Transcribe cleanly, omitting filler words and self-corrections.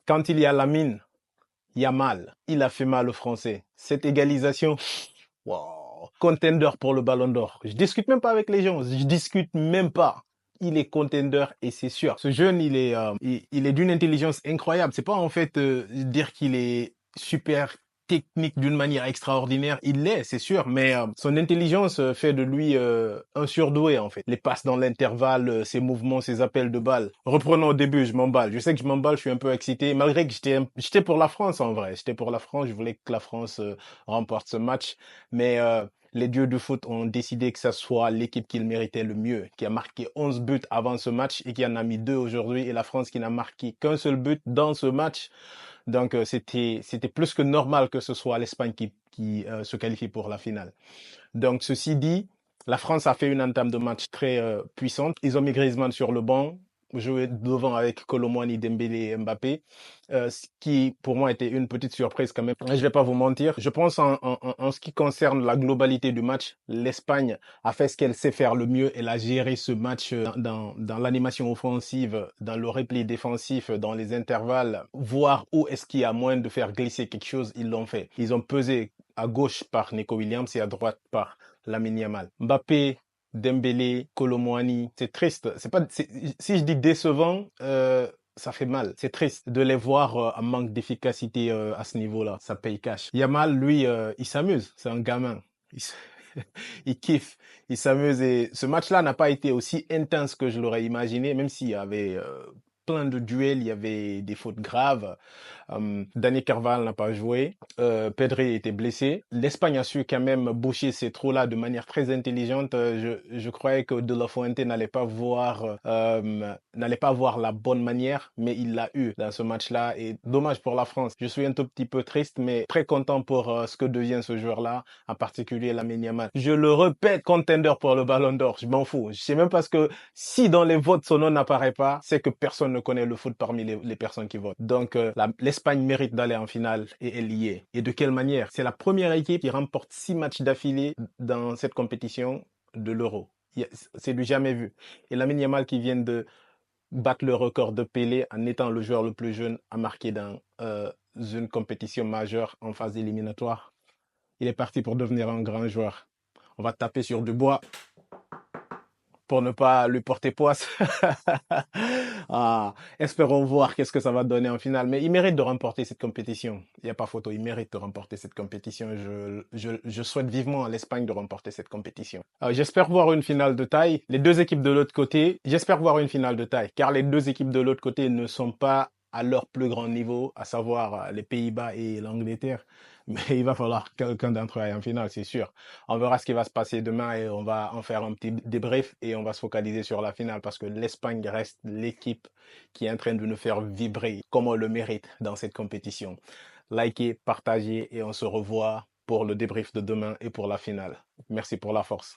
Quand il y a Lamine Yamal, il a fait mal aux Français. Cette égalisation, wow, contender pour le Ballon d'Or. Je discute même pas avec les gens, je discute même pas. Il est contender et c'est sûr. Ce jeune, il est d'une intelligence incroyable. C'est pas en fait dire qu'il est super technique d'une manière extraordinaire. Il l'est, c'est sûr, mais son intelligence fait de lui un surdoué en fait. Les passes dans l'intervalle, ses mouvements, ses appels de balle. Reprenons au début, je m'emballe. Je sais que je m'emballe, je suis un peu excité, malgré que j'étais pour la France en vrai. J'étais pour la France, je voulais que la France remporte ce match, mais les dieux du foot ont décidé que ça soit l'équipe qui le méritait le mieux, qui a marqué 11 buts avant ce match et qui en a mis 2 aujourd'hui, et la France qui n'a marqué qu'un seul but dans ce match. Donc c'était plus que normal que ce soit l'Espagne qui se qualifie pour la finale. Donc ceci dit, la France a fait une entame de match très puissante. Ils ont mis Griezmann sur le banc, joué devant avec Kolo Muani, Dembélé et Mbappé, ce qui pour moi était une petite surprise quand même. Je vais pas vous mentir. Je pense en ce qui concerne la globalité du match, l'Espagne a fait ce qu'elle sait faire le mieux. Elle a géré ce match dans l'animation offensive, dans le repli défensif, dans les intervalles, voir où est-ce qu'il y a moyen de faire glisser quelque chose, ils l'ont fait. Ils ont pesé à gauche par Nico Williams et à droite par Lamine Yamal. Mbappé, Dembélé, Kolo Muani, c'est triste. Si je dis décevant, ça fait mal. C'est triste de les voir en manque d'efficacité à ce niveau-là. Ça paye cash. Yamal, lui, il s'amuse. C'est un gamin. Il, il kiffe. Il s'amuse. Et ce match-là n'a pas été aussi intense que je l'aurais imaginé, même s'il y avait plein de duels, il y avait des fautes graves. Dani Carvajal n'a pas joué. Pedri était blessé. L'Espagne a su quand même boucher ces trous-là de manière très intelligente. Je croyais que De La Fuente n'allait pas voir la bonne manière, mais il l'a eu dans ce match-là. Et dommage pour la France. Je suis un tout petit peu triste, mais très content pour ce que devient ce joueur-là, en particulier Lamine Yamal. Je le répète, contender pour le Ballon d'Or. Je m'en fous. Je sais même pas ce que si dans les votes son nom n'apparaît pas, c'est que personne ne connaît le foot parmi les personnes qui votent. Donc l'Espagne mérite d'aller en finale et elle y est. Et de quelle manière? C'est la première équipe qui remporte 6 matchs d'affilée dans cette compétition de l'Euro. C'est du jamais vu. Et Lamine Yamal qui vient de battre le record de Pelé en étant le joueur le plus jeune à marquer dans une compétition majeure en phase éliminatoire. Il est parti pour devenir un grand joueur. On va taper sur du bois pour ne pas lui porter poisse. Espérons voir qu'est-ce que ça va donner en finale. Mais il mérite de remporter cette compétition. Il n'y a pas photo, il mérite de remporter cette compétition. Je souhaite vivement à l'Espagne de remporter cette compétition. J'espère voir une finale de taille. Les deux équipes de l'autre côté, j'espère voir une finale de taille, car les deux équipes de l'autre côté ne sont pas à leur plus grand niveau, à savoir les Pays-Bas et l'Angleterre. Mais il va falloir que quelqu'un d'entre eux aille en finale, c'est sûr. On verra ce qui va se passer demain et on va en faire un petit débrief et on va se focaliser sur la finale parce que l'Espagne reste l'équipe qui est en train de nous faire vibrer comme on le mérite dans cette compétition. Likez, partagez et on se revoit pour le débrief de demain et pour la finale. Merci pour la force.